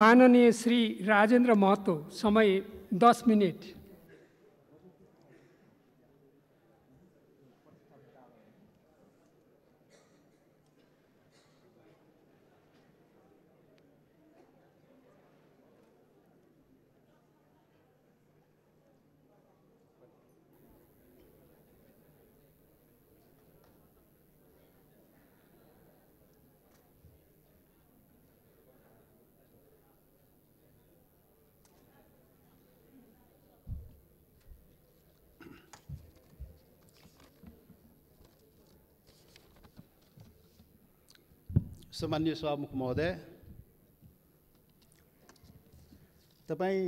माननीय श्री राजेन्द्र महतो, समय 10 मिनट। सम्मान्य सभामुख महोदय, तपाईं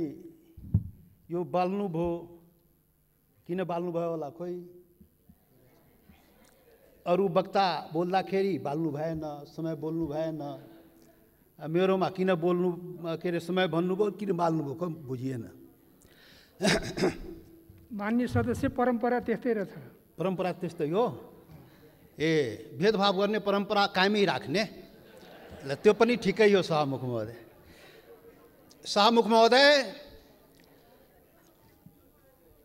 यो बाल्नुभयो, किन बाल्नुभयो होला? खोइ अरू वक्ता बोल्दाखेरि बाल्नु भएन, समय बोल्नु भएन, मेरोमा किन बोल्नु के अरे समय भन्नुभयो, किन बाल्नुभयो खोइ बुझिएन। मान्य सदस्य, परम्परा त्यस्तै रहेछ। परम्परा त्यस्तै हो। भेदभाव गर्ने परम्परा कायमै राख्ने ल, त्यो पनि ठिकै हो। सभामुख महोदय, सभामुख महोदय,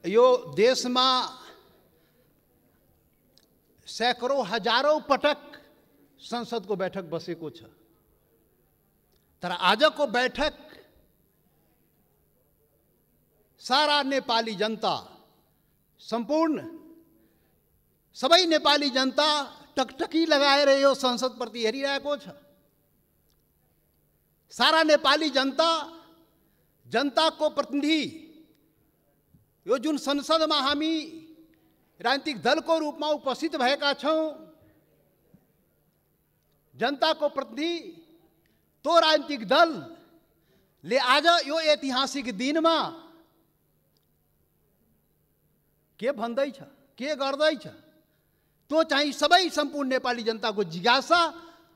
यो देशमा सैकड़ों हजारौं पटक संसदको बैठक बसेको छ, तर आजको बैठक सारा नेपाली जनता, सम्पूर्ण सबै नेपाली जनता टकटकी लगाएर यो संसदप्रति हेरिरहेको छ। सारा नेपाली जनता, जनताको प्रतिनिधि, यो जुन संसदमा हामी राजनीतिक दलको रूपमा उपस्थित भएका छौं, जनताको प्रतिनिधि तो राजनीतिक दलले आज यो ऐतिहासिक दिनमा के भन्दैछ, के गर्दैछ, तो चाहिँ सबै सम्पूर्ण नेपाली जनताको जिज्ञासा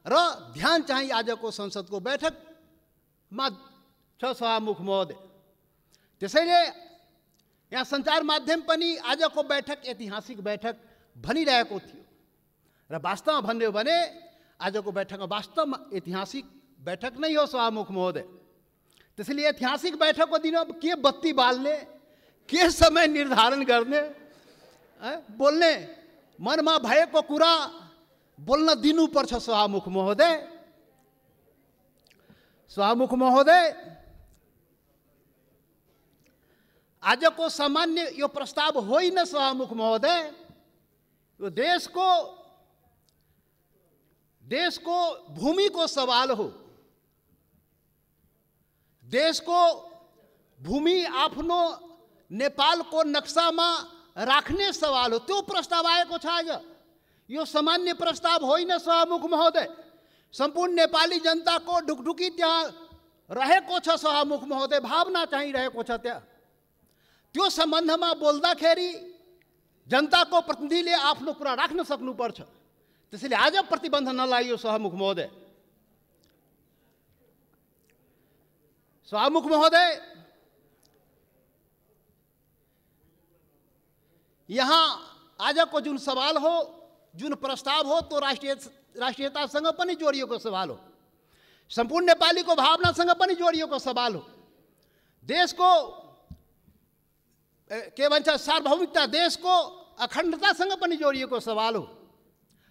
र ध्यान चाहिँ आजको संसदको बैठकमा छ। सभामुख महोदय, त्यसैले यहाँ सञ्चार माध्यम पनि आजको बैठक ऐतिहासिक बैठक भनिरहेको थियो र वास्तवमा भन्ने हो भने आजको बैठकमा वास्तवमा ऐतिहासिक बैठक नै हो। सभामुख महोदय, त्यसैले ऐतिहासिक बैठकको दिन अब के बत्ती बाल्ने, के समय निर्धारण गर्ने, बोल्ने मनमा भएको कुरा बोल्न दिनुपर्छ। सभामुख महोदय, सभामुख महोदय, आजको सामान्य यो प्रस्ताव होइन। सभामुख महोदय, यो देशको भूमिको सवाल हो। देशको भूमि आफ्नो नेपालको नक्सामा राख्ने सवाल हो, त्यो प्रस्ताव आएको छ आज। यो सामान्य प्रस्ताव होइन। सभामुख महोदय, सम्पूर्ण नेपाली जनताको ढुकढुकी त्यहाँ रहेको छ। सभामुख महोदय, भावना चाहिँ रहेको छ त्यहाँ। त्यो सम्बन्धमा बोल्दाखेरि जनताको प्रतिनिधिले आफ्नो कुरा राख्न सक्नुपर्छ। त्यसैले आज प्रतिबन्ध नलागियो। सभामुख महोदय, सभामुख महोदय, यहाँ आजको जुन सवाल हो, जुन प्रस्ताव हो, तो राष्ट्रियतासँग पनि जोडिएको सवाल हो, सम्पूर्ण नेपालीको भावनासँग पनि जोडिएको सवाल हो, देशको के भन्छ सार्वभौमिकता, देशको अखण्डतासँग पनि जोडिएको सवाल हो।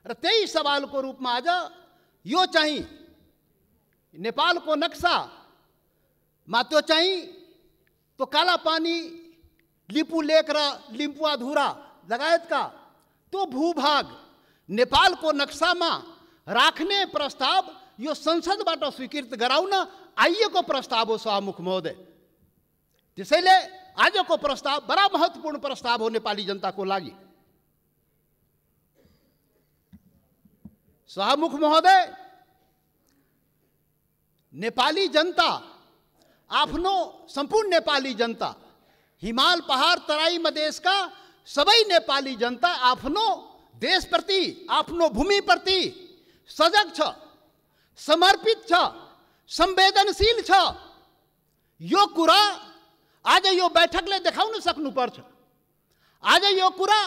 र त्यही सवालको रूपमा आज यो चाहिँ नेपालको नक्सामा त्यो चाहिँ तो कालापानी, लिपु लेक र लिम्पुवाधुरा लगायतका त्यो भूभाग नेपालको नक्सामा राख्ने प्रस्ताव यो संसदबाट स्वीकृत गराउन आइएको प्रस्ताव हो। सभामुख महोदय, त्यसैले आजको प्रस्ताव बडा महत्त्वपूर्ण प्रस्ताव हो नेपाली जनताको लागि। सभामुख महोदय, नेपाली जनता आफ्नो, सम्पूर्ण नेपाली जनता, हिमाल पहाड तराई मधेसका सबै नेपाली जनता आफ्नो देशप्रति, आफ्नो भूमिप्रति सजग छ, समर्पित छ, संवेदनशील छ। यो कुरा आज यो बैठकले देखाउन सक्नुपर्छ। आज यो कुरा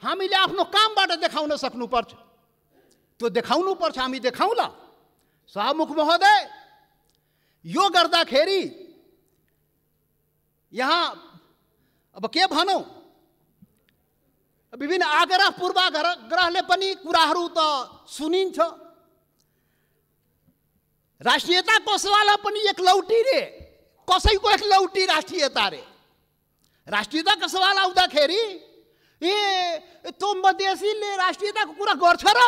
हामीले आफ्नो कामबाट देखाउन सक्नुपर्छ। त्यो देखाउनुपर्छ, हामी देखाउला। सभामुख महोदय, यो गर्दाखेरि यहाँ अब के भनौँ, विभिन्न आग्रह पूर्वाग्रहले पनि कुराहरू त सुनिन्छ। राष्ट्रियताको सवाल पनि एक लौटी रे, कसैको एक लौटी राष्ट्रियता रे। राष्ट्रियताको सवाल आउँदाखेरि त्यो मधेसीले राष्ट्रियताको कुरा गर्छ र?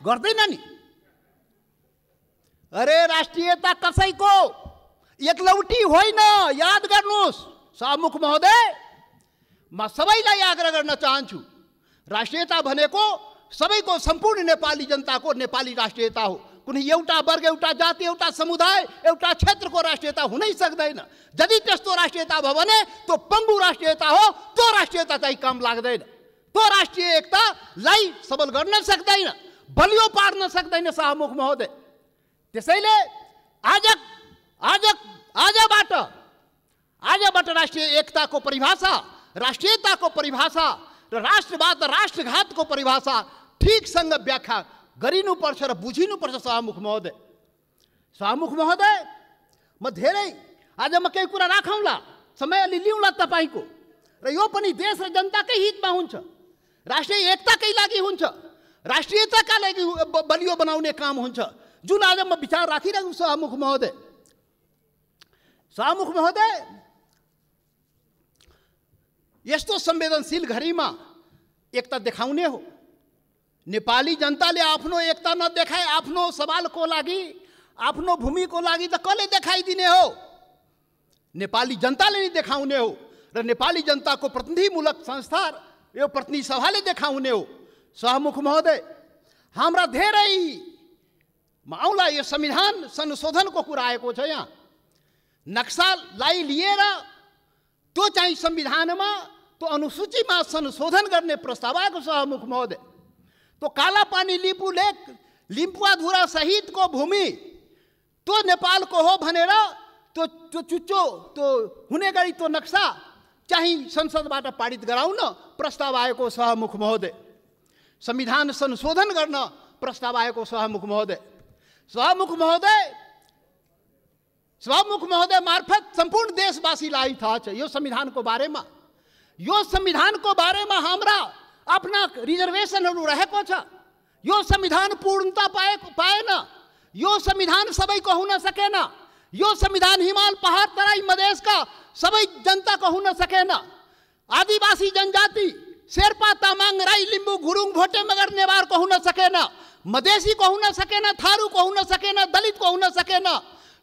गर्दैन नि। अरे राष्ट्रियता कसैको एक लौटी होइन, याद गर्नुहोस् सभामुख महोदय। म सबैलाई आग्रह गर्न चाहन्छु, राष्ट्रियता भनेको सबैको सम्पूर्ण नेपाली जनताको नेपाली राष्ट्रियता हो। कुनै एउटा वर्ग, एउटा जाति, एउटा समुदाय, एउटा क्षेत्रको राष्ट्रियता हुनै सक्दैन। यदि त्यस्तो राष्ट्रियता भयो भने त्यो पङ्गु राष्ट्रियता हो। त्यो राष्ट्रियता चाहिँ काम लाग्दैन। त्यो राष्ट्रिय एकतालाई सबल गर्न सक्दैन, बलियो पार्न सक्दैन सभामुख महोदय। त्यसैले आजबाट राष्ट्रिय एकताको परिभाषा, राष्ट्रियताको परिभाषा र राष्ट्रवाद राष्ट्रघातको परिभाषा ठिकसँग व्याख्या गरिनुपर्छ र बुझिनुपर्छ सभामुख महोदय। सभामुख महोदय, म धेरै आज म केही कुरा राखौँला, समय अलि लिउँला तपाईँको, र यो पनि देश र जनताकै हितमा हुन्छ, राष्ट्रिय एकताकै लागि हुन्छ, राष्ट्रियताका लागि बलियो बनाउने काम हुन्छ, जुन आज म विचार राखिरहेको छु सभामुख महोदय। सभामुख महोदय, यस्तो संवेदनशील घडीमा एकता देखाउने हो। नेपाली जनताले आफ्नो एकता नदेखाए आफ्नो सवालको लागि, आफ्नो भूमिको लागि त कसले देखाइदिने हो? नेपाली जनताले नै देखाउने हो र नेपाली जनताको प्रतिनिधिमूलक संस्था यो प्रतिनिधि सभाले देखाउने हो। सभामुख महोदय, हाम्रा धेरै आउँला यो संविधान संशोधनको कुरा आएको छ। यहाँ नक्सालाई लिएर त्यो चाहिँ संविधानमा त्यो अनुसूचीमा संशोधन गर्ने प्रस्ताव आएको सभामुख महोदय। तो कालापानी लिपु लेक लिम्पुवाधुरा सहितको भूमि त्यो नेपालको हो भनेर त्यो चुच्चो त्यो हुने गरी त्यो नक्सा चाहिँ संसदबाट पारित गराउन प्रस्ताव आएको सभामुख महोदय। संविधान संशोधन गर्न प्रस्ताव आएको सभामुख महोदय। सभामुख महोदय मार्फत सम्पूर्ण देशवासीलाई थाहा छ यो संविधानको बारेमा। यो संविधानको बारेमा हाम्रा आफ्ना रिजर्भेसनहरू रहेको छ। यो संविधान पूर्णता पाएन। यो संविधान सबैको हुन सकेन। यो संविधान हिमाल पहाड तराई मधेसका सबै जनताको हुन सकेन। आदिवासी जनजाति शेर्पा तामाङ राई लिम्बू गुरुङ भोटे मगर नेवारको हुन सकेन। मधेसीको हुन सकेन, थारूको हुन सकेन, दलितको हुन सकेन,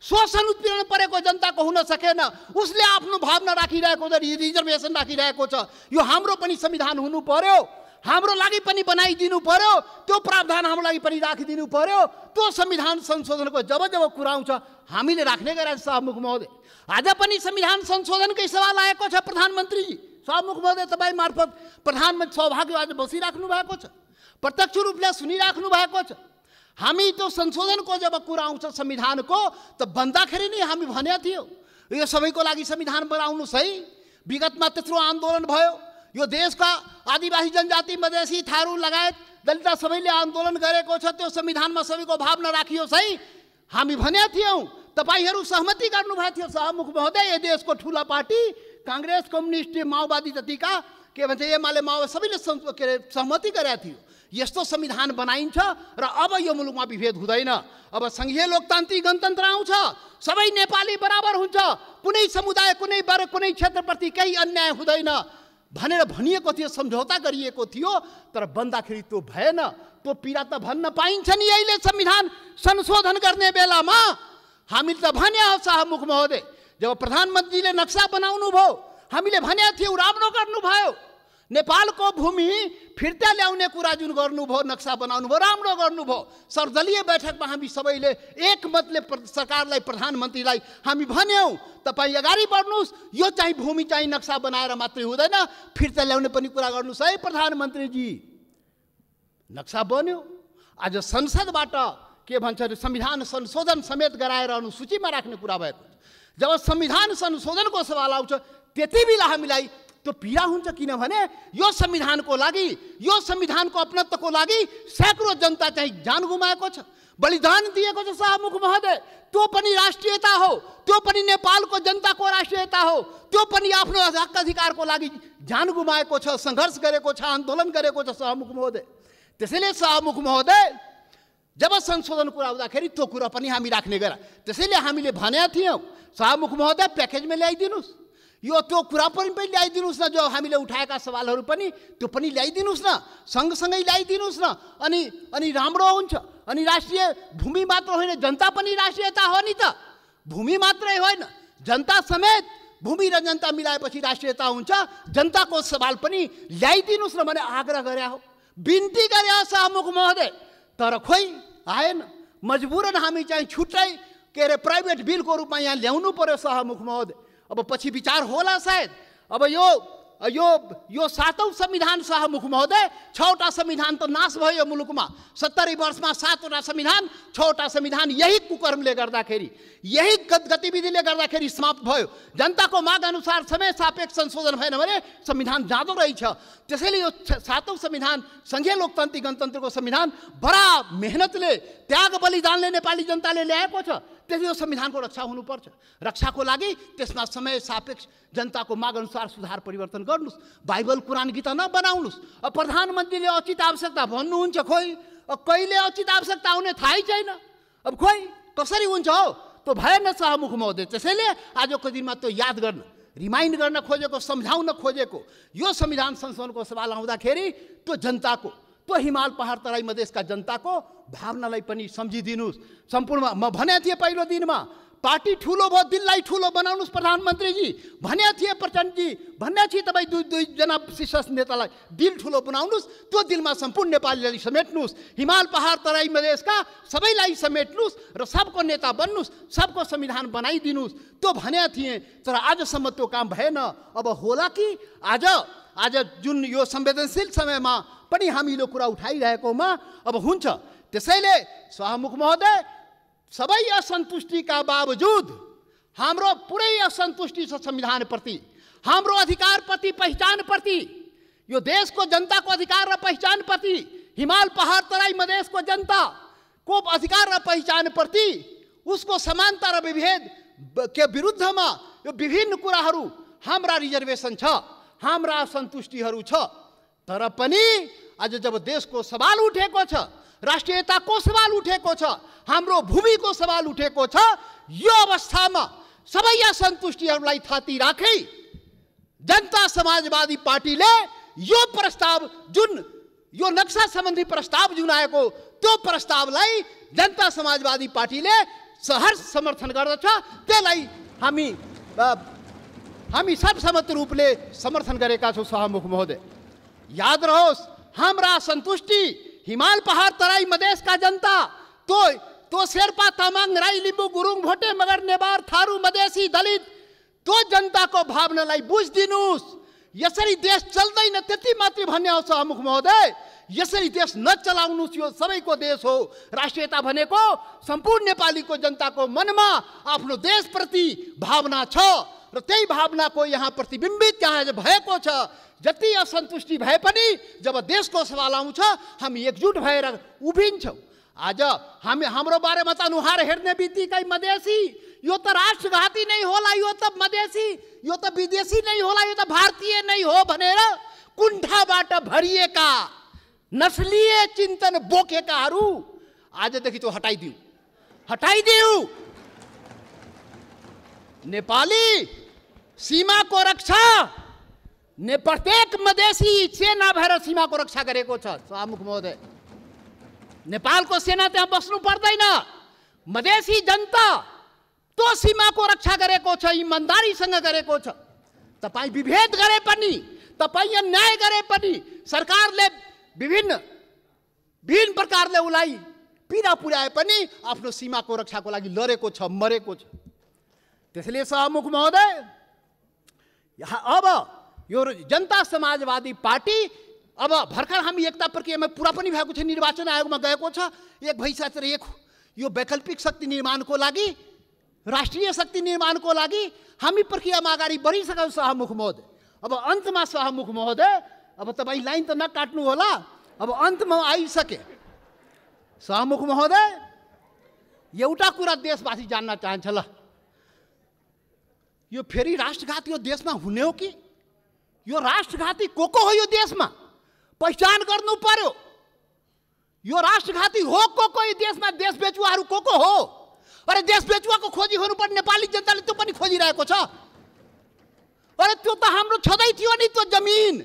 शोषण उत्पीडन परेको जनताको हुन सकेन। उसले आफ्नो भावना राखिरहेको छ, रिजर्भेसन राखिरहेको छ। यो हाम्रो पनि संविधान हुनु पर्यो, हाम्रो लागि पनि बनाइदिनु पर्यो, त्यो प्रावधान हाम्रो लागि पनि राखिदिनु पर्यो। त्यो संविधान संशोधनको जब जब कुरा आउँछ हामीले राख्ने गरेका सभामुख महोदय। आज पनि संविधान संशोधनकै सवाल आएको छ प्रधानमन्त्रीजी। सभामुख महोदय, तपाईँ मार्फत प्रधानमन्त्री सौभाग्य आज बसिराख्नु भएको छ, प्रत्यक्ष रूपले सुनिराख्नु भएको छ। हामी त्यो संशोधनको जब कुरा आउँछ संविधानको त भन्दाखेरि नै हामी भनेको थियौँ यो सबैको लागि संविधान बनाउनुहोस् है। विगतमा त्यत्रो आन्दोलन भयो, यो देशका आदिवासी जनजाति मधेसी थारू लगायत दलित सबैले आन्दोलन गरेको छ। त्यो संविधानमा सबैको भावना राखियोस् है हामी भनेका थियौँ। तपाईँहरू सहमति गर्नुभएको थियो सभामुख महोदय। यो देशको ठुला पार्टी काङ्ग्रेस, कम्युनिस्ट, माओवादी जतिका के भन्छ एमाले माओवादी सबैले सहमति गरेका थियो यस्तो संविधान बनाइन्छ र अब यो मुलुकमा विभेद हुँदैन। अब संघीय लोकतान्त्रिक गणतन्त्र आउँछ, सबै नेपाली बराबर हुन्छ, कुनै समुदाय, कुनै वर्ग, कुनै क्षेत्रप्रति केही अन्याय हुँदैन भनेर भनिएको थियो, सम्झौता गरिएको थियो। तर बन्दाखेरि त्यो भएन। त्यो पीडा त भन्न पाइन्छ नि अहिले संविधान संशोधन गर्ने बेलामा। हामीले त भने हो सभामुख महोदय, जब प्रधानमन्त्रीले नक्सा बनाउनु भयो हामीले भनेको थियौँ राम्रो गर्नुभयो। नेपालको भूमि फिर्ता ल्याउने कुरा जुन गर्नुभयो, नक्सा बनाउनु भयो, राम्रो गर्नुभयो। सर्वदलीय बैठकमा हामी सबैले एकमतले सरकारलाई, प्रधानमन्त्रीलाई हामी भन्यौँ तपाईँ अगाडि बढ्नुहोस्, यो चाहिँ भूमि चाहिँ नक्सा बनाएर मात्रै हुँदैन, फिर्ता ल्याउने पनि कुरा गर्नुहोस् है प्रधानमन्त्रीजी। नक्सा बन्यो। आज संसदबाट के भन्छ संविधान संशोधन समेत गराएर अनुसूचीमा राख्ने कुरा भएको छ। जब संविधान संशोधनको सवाल आउँछ त्यति बेला हामीलाई त्यो पीडा हुन्छ, किनभने यो संविधानको लागि, यो संविधानको अपनत्वको लागि सैकड़ों जनता चाहिँ जान गुमाएको छ, बलिदान दिएको छ शाहमुख महोदय। त्यो पनि राष्ट्रियता हो, त्यो पनि नेपालको जनताको राष्ट्रियता हो, त्यो पनि आफ्नो हक अधिकारको लागि जान गुमाएको छ, सङ्घर्ष गरेको छ, आन्दोलन गरेको छ शाहमुख महोदय। त्यसैले शाहमुख महोदय जब संशोधन कुरा आउँदाखेरि त्यो कुरा पनि हामी राख्ने गरा। त्यसैले हामीले भनेका थियौँ शाहमुख महोदय प्याकेजमा ल्याइदिनुहोस्, यो त्यो कुरा पनि ल्याइदिनुहोस् न, जो हामीले उठाएका सवालहरू पनि त्यो पनि ल्याइदिनुहोस् न, सँगसँगै ल्याइदिनुहोस् न, अनि राम्रो हुन्छ। अनि राष्ट्रिय भूमि मात्र होइन, जनता पनि राष्ट्रियता हो नि त, भूमि मात्रै होइन, जनता समेत, भूमि र जनता मिलाएपछि राष्ट्रियता हुन्छ। जनताको सवाल पनि ल्याइदिनुहोस् न भने आग्रह गरे हो, बिन्ती गरे हो शाहमुख महोदय। तर खोइ आएन, मजबुरन हामी चाहिँ छुट्टै के अरे प्राइभेट बिलको रूपमा यहाँ ल्याउनु पर्यो शाहमुख महोदय। अब पछि विचार होला सायद। अब यो सातौं संविधान शाहमुख महोदय, 6वटा संविधान त नाश भयो मुलुकमा। 70 वर्षमा 7वटा संविधान, 6वटा संविधान यही कुकर्मले गर्दाखेरि, यही गतिविधिले गर्दाखेरि समाप्त भयो। जनताको माग अनुसार समय सापेक्ष संशोधन भएन भने संविधान जाँदो रहेछ। त्यसैले यो सातौं संविधान, संघीय लोकतान्त्रिक गणतन्त्रको संविधान बडा मेहनतले, त्याग बलिदानले नेपाली जनताले ल्याएको छ। त्यसले यो संविधानको रक्षा हुनुपर्छ। रक्षाको लागि त्यसमा समय सापेक्ष जनताको माग अनुसार सुधार परिवर्तन गर्नुहोस्, बाइबल कुरान गीता नबनाउनुहोस्। अब प्रधानमन्त्रीले उचित आवश्यकता भन्नुहुन्छ, खोइ कहिले उचित आवश्यकता हुने थाहै छैन। अब खोइ कसरी हुन्छ हो, त्यो भएन शाहमुख महोदय। त्यसैले आजको दिनमा त्यो याद गर्न, रिमाइन्ड गर्न खोजेको, सम्झाउन खोजेको यो संविधान संशोधनको सवाल आउँदाखेरि त्यो जनताको, त्यो हिमाल पहाड तराई मधेसका जनताको भावनालाई पनि सम्झिदिनुहोस्। सम्पूर्ण म भनेको थिएँ पहिलो दिनमा, पार्टी ठुलो भयो, दिललाई ठुलो बनाउनुहोस् प्रधानमन्त्रीजी भनेको थिएँ, प्रचण्डजी भनेको थिएँ, तपाईँ दुईजना शीर्ष नेतालाई दिल ठुलो बनाउनुहोस्, त्यो दिलमा सम्पूर्ण नेपालीलाई समेट्नुहोस्, हिमाल पहाड तराई मधेसका सबैलाई समेट्नुहोस् र सबको नेता बन्नुहोस्, सबको संविधान बनाइदिनुहोस्, त्यो भनेको थिएँ। तर आजसम्म त्यो काम भएन। अब होला कि आज जुन यो संवेदनशील समयमा पनि हामी यो कुरा उठाइरहेकोमा अब हुन्छ। त्यसैले शाहमुख महोदय, सबै असन्तुष्टिका बावजुद हाम्रो पुरै असन्तुष्टि छ संविधानप्रति, हाम्रो अधिकारप्रति, पहिचानप्रति, यो देशको जनताको अधिकार र पहिचानप्रति, हिमाल पहाड तराई मधेसको जनताको अधिकार र पहिचानप्रति, उसको समानता र विभेद के विरुद्धमा यो विभिन्न कुराहरू, हाम्रा रिजर्भेसन छ, हाम्रा असन्तुष्टिहरू छ। तर पनि आज जब देशको सवाल उठेको छ, राष्ट्रियताको सवाल उठेको छ, हाम्रो भूमिको सवाल उठेको छ, यो अवस्थामा सबै असन्तुष्टिहरूलाई थाती राखी जनता समाजवादी पार्टीले यो प्रस्ताव, जुन यो नक्सा सम्बन्धी प्रस्ताव जुन आएको, त्यो प्रस्तावलाई जनता समाजवादी पार्टीले सहर्ष समर्थन गर्दछ। त्यसलाई हामी सर्वसम्मत रूपले समर्थन गरेका छौँ शाहमुख महोदय। याद रहोस्, हाम्रा असन्तुष्टि हिमाल पहाड तराई मधेसका जनता, तो शेर्पा तामाङ राई लिम्बू गुरुङ भोटे मगर नेवार थारू मधेसी दलित, त्यो जनताको भावनालाई बुझिदिनुहोस्। यसरी देश चल्दैन त्यति मात्रै भन्ने हो शाहमुख महोदय। यसरी देश नचलाउनुहोस्, यो सबैको देश हो। राष्ट्रियता भनेको सम्पूर्ण नेपालीको जनताको मनमा आफ्नो देशप्रति भावना छ र त्यही भावनाको यहाँ प्रतिबिम्बित यहाँ भएको छ। जति असन्तुष्टि भए पनि जब देशको सवाल आउँछ हामी एकजुट भएर उभिन्छौँ। आज हाम्रो बारेमा त अनुहार हेर्ने बित्तिकै मधेसी, यो त राष्ट्रघाती नै होला, यो त मधेसी, यो त विदेशी नै होला, यो त भारतीय नै हो भनेर कुण्ठाबाट भरिएका नस्लीय चिन्तन बोकेकाहरू आजदेखि त्यो हटाइदिऊ। नेपाली सीमाको रक्षा प्रत्येक मधेसी सेना भएर सीमाको रक्षा गरेको छ शाहमुख महोदय। नेपालको सेना त्यहाँ बस्नु पर्दैन, मधेसी जनता त्यो सीमाको रक्षा गरेको छ, इमान्दारीसँग गरेको छ। तपाईँ विभेद गरे पनि, तपाईँ अन्याय गरे पनि, सरकारले विभिन्न प्रकारले उसलाई पीडा पुर्याए पनि आफ्नो सीमाको रक्षाको लागि लडेको छ, मरेको छ। त्यसैले शाहमुख महोदय, अब यो जनता समाजवादी पार्टी अब भर्खर हामी एकता प्रक्रियामा पुरा पनि भएको छ, निर्वाचन आयोगमा गएको छ, एक भइसकेको छ। यो वैकल्पिक शक्ति निर्माणको लागि, राष्ट्रिय शक्ति निर्माणको लागि हामी प्रक्रियामा अगाडि बढिसक्यौँ शाहमुख महोदय। अब अन्तमा सभामुख महोदय, अब तपाईँ लाइन त नकाट्नु होला, अब अन्तमा आइसके। सभामुख महोदय, एउटा कुरा देशवासी जान्न चाहन्छ। ल, यो फेरि राष्ट्रघात यो देशमा हुने हो कि? यो राष्ट्रघाती को हो यो देशमा? पहिचान गर्नु पर्यो। यो राष्ट्रघाती हो को यो देशमा? देश बेचुवाहरू को हो? अरे देश बेचुवाको खोजी हुनुपर्ने नेपाली जनताले त्यो पनि खोजिरहेको छ। अरे त्यो त हाम्रो छँदै थियो नि, त्यो जमिन,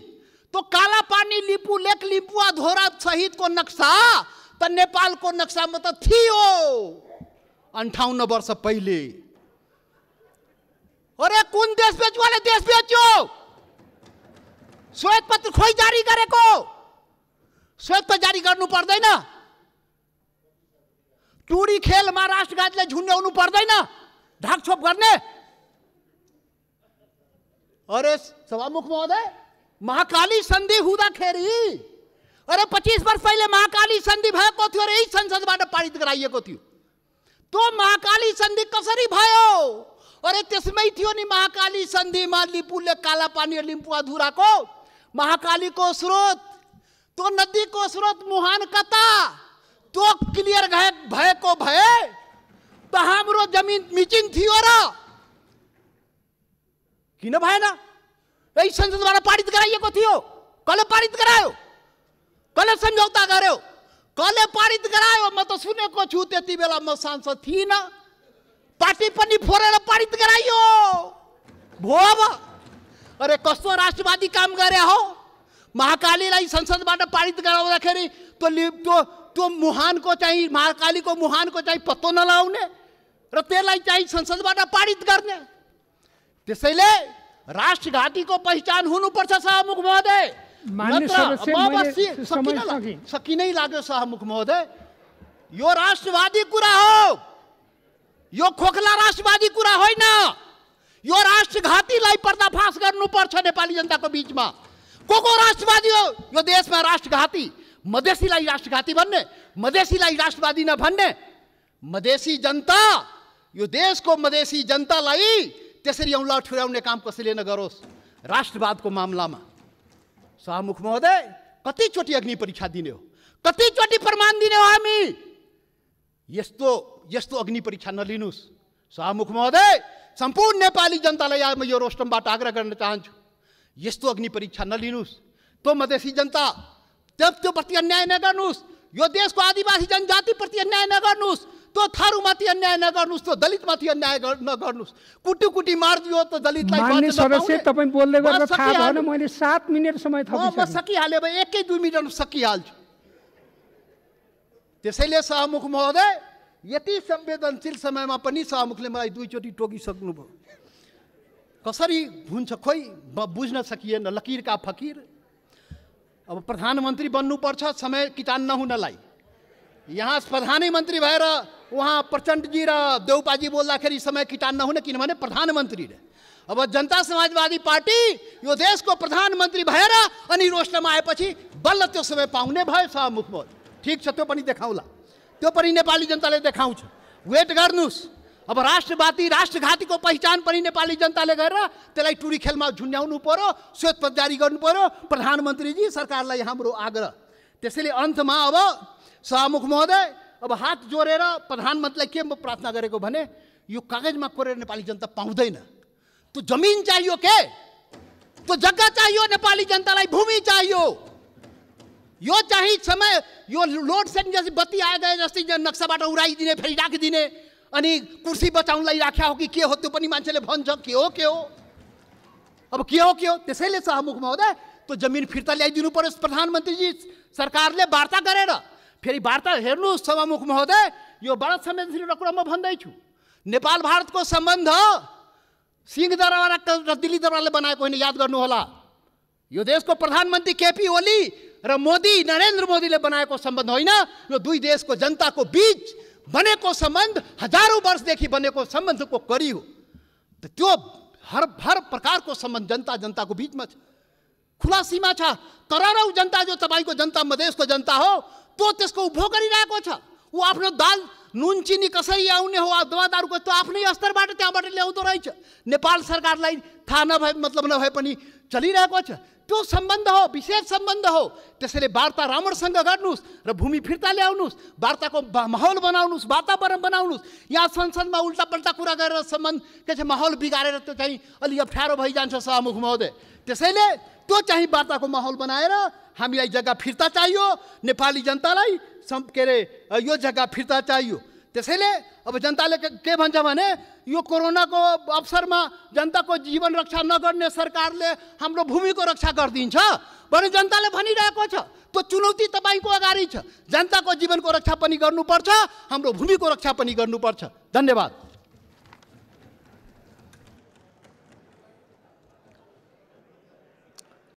त्यो काला पानी, लिपु लेक, लिम्पुवा धोरा सहितको नक्सा त नेपालको नक्सामा त थियो 58 वर्ष पहिले। अरे कुन देश बेचुवाले देश बेच्यो? श्वेत पत्र खोइ जारी गरेको? श्वेत पत्र जारी गर्नु पर्दैन? टुरी खेलमा राष्ट्रघातले झुन्ड्याउनु पर्दैन? ढाकछोप गर्ने? अरे सभामुख महोदय, महाकाली सन्धि हुँदाखेरि, अरे 25 वर्ष पहिले महाकाली सन्धि भएको थियो र यही संसदबाट पारित गराइएको थियो। त्यो महाकाली सन्धि कसरी भयो? अरे त्यसमै थियो नि महाकाली सन्धिमा लिपुले काला पानी लिम्पुवा धुराको महाकालीको स्रोत, त्यो नदीको स्रोत मुहान कता, त्यो क्लियर भएको भए त हाम्रो जमिन मिचिन थियो र किन भएन? यही संसदबाट पारित गराइएको थियो। कसले पारित गरायो? कसले सम्झौता गर्यो? कसले पारित गरायो? म त सुनेको छु, त्यति बेला म सांसद थिइनँ, पार्टी पनि फोरेर पारित गराइयो भो। अरे कस्तो राष्ट्रवादी काम गरे हो? महाकालीलाई संसदबाट पारित गराउँदाखेरि त्यो मुहानको चाहिँ, महाकालीको मुहानको चाहिँ पत्तो नलाउने र त्यसलाई चाहिँ संसदबाट पारित गर्ने। त्यसैले राष्ट्रघातीको पहिचान हुनुपर्छ सभामुख महोदय। सकिनै लाग्यो सभामुख महोदय। यो राष्ट्रवादी कुरा हो, यो खोखला राष्ट्रवादी कुरा होइन। यो राष्ट्रघातीलाई पर्दाफास गर्नुपर्छ नेपाली जनताको बीचमा। को राष्ट्रवादी हो यो देशमा? राष्ट्रघाती, मधेसीलाई राष्ट्रघाती भन्ने, मधेसीलाई राष्ट्रवादी नभन्ने। मधेसी जनता, यो देशको मधेसी जनतालाई त्यसरी औँला ठुर्याउने काम कसैले नगरोस् राष्ट्रवादको मामलामा। सभामुख महोदय, कतिचोटि अग्नि परीक्षा दिने हो? कतिचोटि प्रमाण दिने हो हामी? यस्तो अग्नि परीक्षा नलिनुस् सभामुख महोदय। सम्पूर्ण नेपाली जनतालाई म यो रोस्टमबाट आग्रह गर्न चाहन्छु, यस्तो अग्नि परीक्षा नलिनुस्। त्यो मधेसी जनता त्यो प्रति अन्याय नगर्नुस्, यो देशको आदिवासी जनजातिप्रति अन्याय नगर्नुस्, त्यो थारूमाथि अन्याय नगर्नुस्, त्यो दलितमाथि अन्याय नगर्नुस्। कुटी मारिदियो त दलितलाई। माननीय सदस्य, तपाईँ बोल्दै गर्दा थाहा भएन, मैले 7 मिनेट समय थपिसकेँ। म सकिहालेँ, 1-2 मिनटमा सकिहाल्छु। त्यसैले सभामुख महोदय, यति संवेदनशील समयमा पनि सभामुखले मलाई 2 चोटि टोकिसक्नुभयो। कसरी हुन्छ खोइ बुझ्न सकिएन। लकीर का फकीर। अब प्रधानमन्त्री बन्नुपर्छ समय किटान नहुनलाई। यहाँ प्रधानमन्त्री भएर उहाँ प्रचण्डजी र देउपाजी बोल्दाखेरि समय किटान नहुने, किनभने प्रधानमन्त्री रे। अब जनता समाजवादी पार्टी यो देशको प्रधानमन्त्री भएर अनि रोस्टरमा आएपछि बल्ल त्यो समय पाउने भयो सभामुख महोदय। ठिक छ, त्यो पनि देखाउँला, त्यो पनि नेपाली जनताले देखाउँछ। वेट गर्नुस्। अब राष्ट्रघातीको पहिचान पनि नेपाली जनताले गरेर त्यसलाई टुरी खेलमा झुन्ड्याउनु पर्यो, श्वेत पत्र जारी गर्नु पर्यो। प्रधानमन्त्रीजी, सरकारलाई हाम्रो आग्रह। त्यसैले अन्तमा अब सभामुख महोदय, अब हात जोडेर प्रधानमन्त्रीलाई के म प्रार्थना गरेको भने, यो कागजमा कोरेर नेपाली जनता पाउँदैन। त्यो जमिन चाहियो के? त्यो जग्गा चाहियो नेपाली जनतालाई, भूमि चाहियो। यो चाहिँ समय, यो लोड सेडिङ जस्तै बत्ती आए गए जस्तै नक्साबाट उडाइदिने, फेरि राखिदिने, अनि कुर्सी बचाउनलाई राख्या हो कि के हो त्यो पनि मान्छेले भन्छ। के हो अब के हो? त्यसैले सभामुख महोदय, त्यो जमिन फिर्ता ल्याइदिनु पर्यो। प्रधानमन्त्रीजी सरकारले वार्ता गरेर फेरि वार्ता हेर्नुहोस् सभामुख महोदय। यो बडा संवेदनशील कुरा म भन्दैछु। नेपाल भारतको सम्बन्ध सिंहदरबार र दिल्ली दरबारले बनाएको होइन, याद गर्नुहोला। यो देशको प्रधानमन्त्री केपी ओली र नरेन्द्र मोदीले बनाएको सम्बन्ध होइन। यो दुई देशको जनताको बीच बनेको सम्बन्ध, हजारौं वर्षदेखि बनेको सम्बन्धको कडी हो। त्यो हर प्रकारको सम्बन्ध जनताको बीचमा छ, खुला सीमा छ। करोडौं जनता जो तपाईको जनता, मधेसको जनता हो, त्यो त्यसको उपभोग गरिरहेको छ। ऊ आफ्नो दाल नुन चिनी कसरी आउने हो, दवा दारूको त्यो आफ्नै स्तरबाट त्यहाँबाट ल्याउँदो रहेछ। नेपाल सरकारलाई थाहा नभए मतलब नभए पनि चलिरहेको छ। त्यो सम्बन्ध हो, विशेष सम्बन्ध हो। त्यसैले वार्ता राम्रोसँग गर्नुहोस् र भूमि फिर्ता ल्याउनुहोस्, वार्ताको माहौल बनाउनुहोस्, वातावरण बनाउनुहोस्। यहाँ संसदमा उल्टापल्टा कुरा गरेर सम्बन्ध के छ माहौल बिगारेर त्यो चाहिँ अलि अप्ठ्यारो भइजान्छ सभामुख महोदय। त्यसैले त्यो चाहिँ वार्ताको माहौल बनाएर हामीलाई जग्गा फिर्ता चाहियो, नेपाली जनतालाई के अरे यो जग्गा फिर्ता चाहियो। त्यसैले अब जनताले के भन्छ भने यो कोरोनाको अवसरमा जनताको जीवन रक्षा नगर्ने सरकारले हाम्रो भूमिको रक्षा गरिदिन्छ भने जनताले भनिरहेको छ। त्यो चुनौती तपाईँको अगाडि छ। जनताको जीवनको रक्षा पनि गर्नुपर्छ, हाम्रो भूमिको रक्षा पनि गर्नुपर्छ। धन्यवाद।